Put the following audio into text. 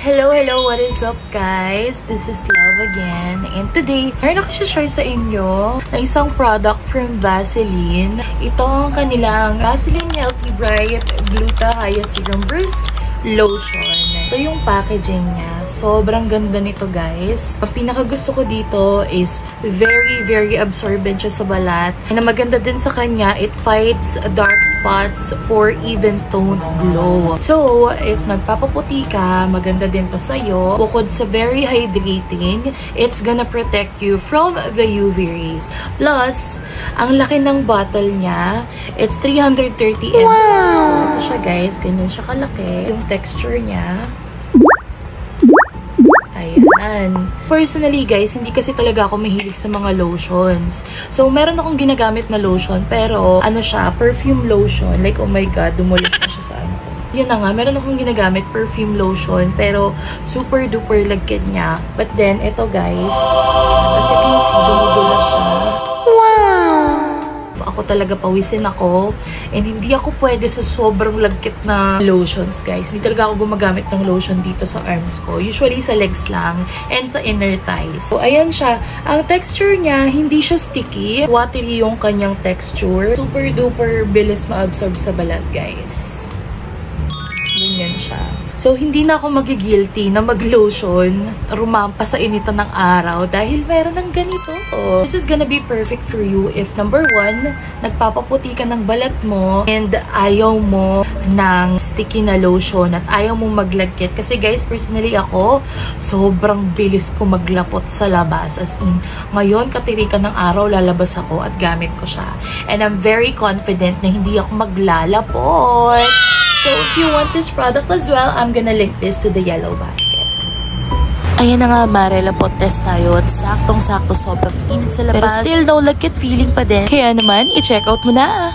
Hello, what is up guys? This is Love again. And today, meron ako share sa inyo na isang product from Vaseline. Ito ang kanilang Vaseline Healthy Bright Gluta Hyaluronic Burst Lotion. Ito yung packaging niya. Sobrang ganda nito guys. Ang pinakagusto ko dito is very absorbent siya sa balat. And ang maganda din sa kanya, it fights dark spots for even toned glow. So, if nagpapaputi ka, maganda din to sa'yo. Bukod sa very hydrating, it's gonna protect you from the UV rays. Plus, ang laki ng bottle niya, it's 330 ml. So, ito siya guys, ganyan siya kalaki. Yung texture niya. Ayan. Personally guys, hindi kasi talaga ako mahilig sa mga lotions. So, meron akong ginagamit na lotion, pero ano siya, perfume lotion. Like, oh my god, dumulis na siya sa ano ko. Yun na nga, meron akong ginagamit perfume lotion, pero super duper lagkit niya. But then, ito guys, as you can see, dumudulas siya. Ako talaga pawisin ako, and hindi ako pwede sa sobrang lagkit na lotions guys. Hindi talaga ako gumagamit ng lotion dito sa arms ko. Usually sa legs lang and sa inner thighs. So ayan siya. Ang texture niya, hindi siya sticky. Watery yung kanyang texture. Super duper bilis ma-absorb sa balat guys. Ganyan siya. So, hindi na ako magigilty na mag-lotion, rumampa sa initan ng araw dahil meron ng ganito. This is gonna be perfect for you if number 1, nagpapaputi ka ng balat mo and ayaw mo ng sticky na lotion at ayaw mo maglagkit. Kasi guys, personally ako, sobrang bilis ko maglapot sa labas. As in, ngayon, katirikan ng araw, lalabas ako at gamit ko siya. And I'm very confident na hindi ako maglalapot. So, if you want this product as well, I'm gonna link this to the yellow basket. Ayan na nga, Mare, lapot test tayo at saktong-sakto sobrang init sa labas. Pero still, no lagkit feeling pa din. Kaya naman, i-check out mo na!